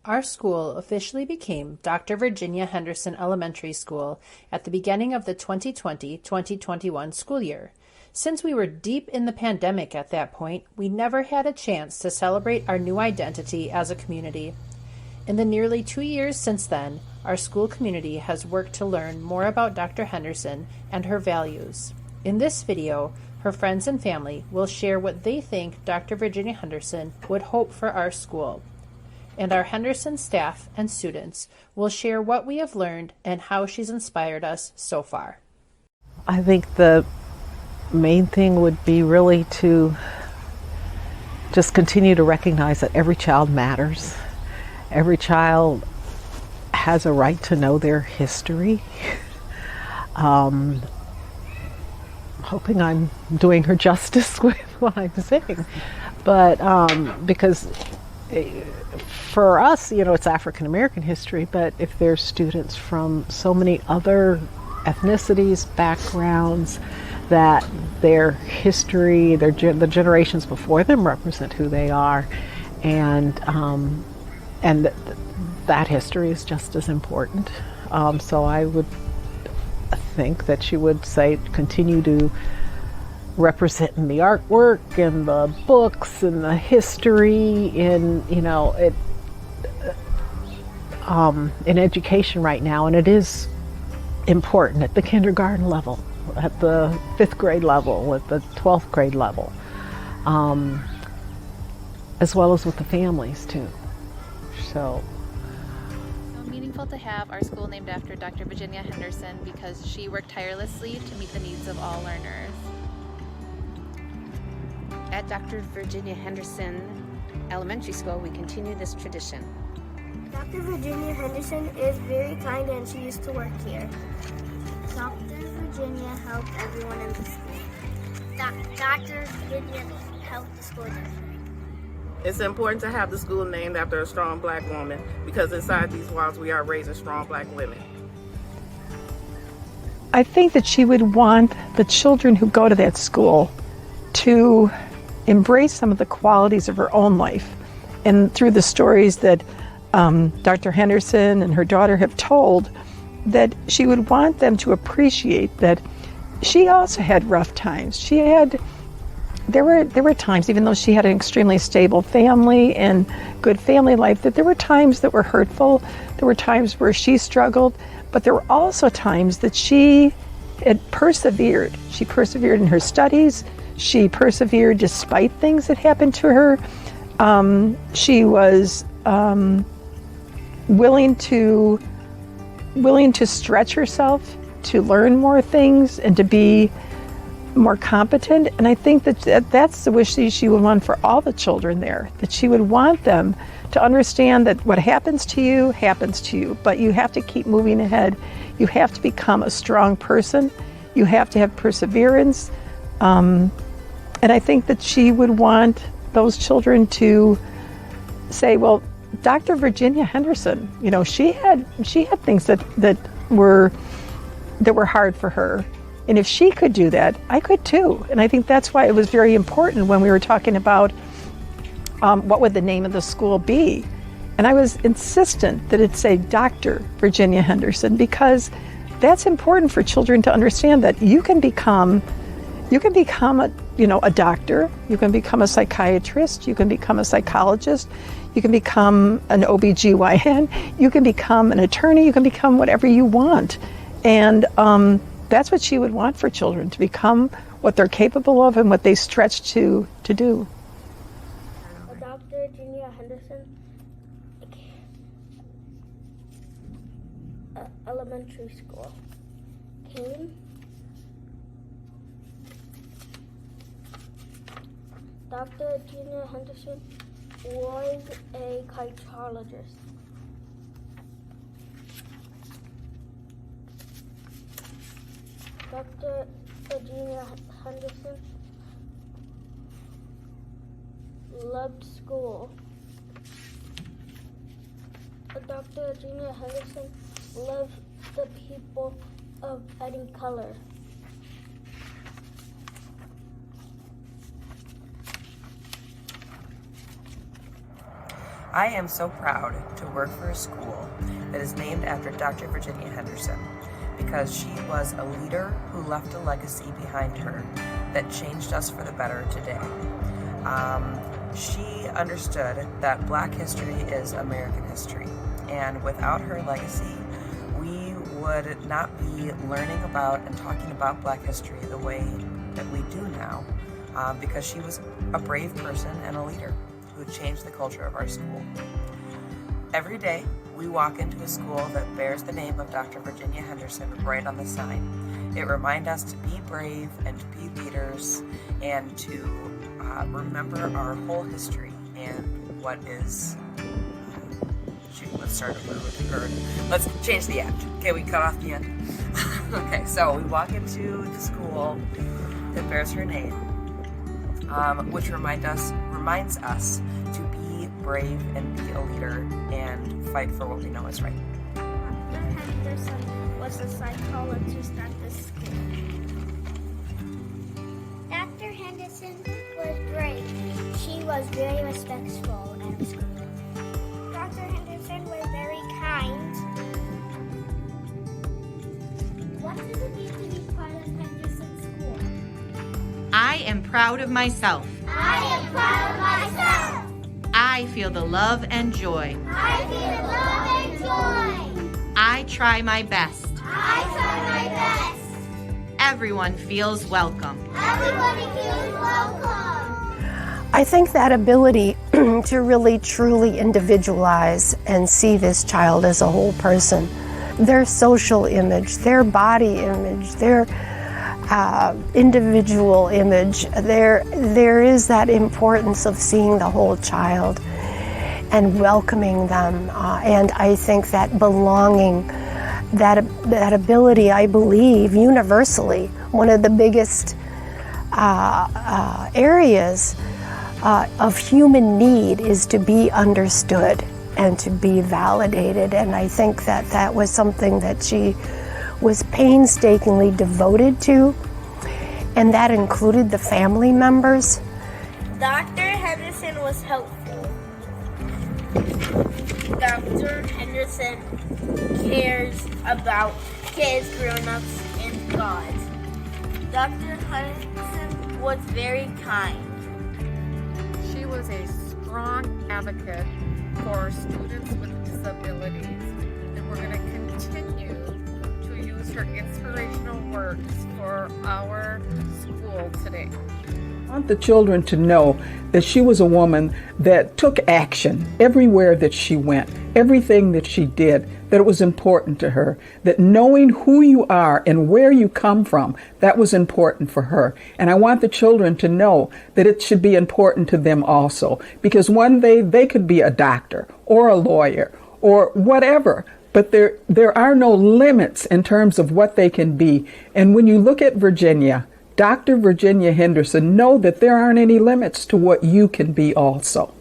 Our school officially became Dr. Virginia Henderson Elementary School at the beginning of the 2020-2021 school year. Since we were deep in the pandemic at that point, we never had a chance to celebrate our new identity as a community. In the nearly 2 years since then, our school community has worked to learn more about Dr. Henderson and her values. In this video, her friends and family will share what they think Dr. Virginia Henderson would hope for our school. And our Henderson staff and students will share what we have learned and how she's inspired us so far. I think the main thing would be really to just continue to recognize that every child matters. Every child has a right to know their history. Hoping I'm doing her justice with what I'm saying, but because for us, it's African American history, but if there's students from so many other ethnicities, backgrounds, that their history, the generations before them represent who they are, and that history is just as important. So I would think that she would say continue to represent in the artwork and the books and the history in education right now, and it is important at the kindergarten level, at the 5th grade level, at the 12th grade level, as well as with the families too. So meaningful to have our school named after Dr. Virginia Henderson because she worked tirelessly to meet the needs of all learners. At Dr. Virginia Henderson Elementary School, we continue this tradition. Dr. Virginia Henderson is very kind and she used to work here. Dr. Virginia helped everyone in the school. Dr. Virginia helped the school district. It's important to have the school named after a strong Black woman because inside these walls we are raising strong Black women. I think that she would want the children who go to that school to embrace some of the qualities of her own life. And through the stories that Dr. Henderson and her daughter have told, that she would want them to appreciate that she also had rough times. There were times, even though she had an extremely stable family and good family life, that there were times that were hurtful. There were times where she struggled, but there were also times that she had persevered. She persevered in her studies. She persevered despite things that happened to her. She was willing to stretch herself, to learn more things, and to be more competent. And I think that's the wish that she would want for all the children there, that she would want them to understand that what happens to you, but you have to keep moving ahead. You have to become a strong person. You have to have perseverance. And I think that she would want those children to say, well, Dr. Virginia Henderson, she had things that were hard for her. And if she could do that, I could too. And I think that's why it was very important when we were talking about what would the name of the school be. And I was insistent that it say Dr. Virginia Henderson, because that's important for children to understand that you can become a doctor, you can become a psychiatrist, you can become a psychologist, you can become an OBGYN, you can become an attorney, you can become whatever you want. And that's what she would want for children, to become what they're capable of and what they stretch to do. Dr. Virginia Henderson Elementary School came. Dr. Virginia Henderson was a psychologist. Dr. Virginia Henderson loved school. Dr. Virginia Henderson loved the people of any color. I am so proud to work for a school that is named after Dr. Virginia Henderson because she was a leader who left a legacy behind her that changed us for the better today. She understood that Black history is American history, and without her legacy, we would not be learning about and talking about Black history the way that we do now, because she was a brave person and a leader who changed the culture of our school. Every day, we walk into a school that bears the name of Dr. Virginia Henderson right on the sign. It reminds us to be brave and to be leaders and to remember our whole history and what is... let's start over or let's change the end. Okay, we cut off the end. Okay, so we walk into the school that bears her name, which reminds us to be brave and be a leader and fight for what we know is right. Dr. Henderson was a psychologist at the school. Dr. Henderson was brave. She was very respectful at school. Dr. Henderson was very kind. What does it mean to be part of Henderson School? I am proud of myself. I am proud of myself. I feel the love and joy. I feel love and joy. I try my best. I try my best. Everyone feels welcome. Everybody feels welcome. I think that ability to really truly individualize and see this child as a whole person, their social image, their body image, their individual image, there is that importance of seeing the whole child and welcoming them. And I think that belonging, that ability, I believe, universally, one of the biggest areas of human need is to be understood and to be validated. And I think that that was something that she was painstakingly devoted to, and that included the family members. Dr. Henderson was helpful. Dr. Henderson cares about kids, grown-ups, and God. Dr. Henderson was very kind. She was a strong advocate for students with disabilities, and we're going to continue to use her inspirational words for our school today. I want the children to know that she was a woman that took action everywhere that she went, everything that she did, that it was important to her, that knowing who you are and where you come from, that was important for her. And I want the children to know that it should be important to them also, because one day they could be a doctor or a lawyer or whatever, but there are no limits in terms of what they can be. And when you look at Virginia, Dr. Virginia Henderson, know that there aren't any limits to what you can be also.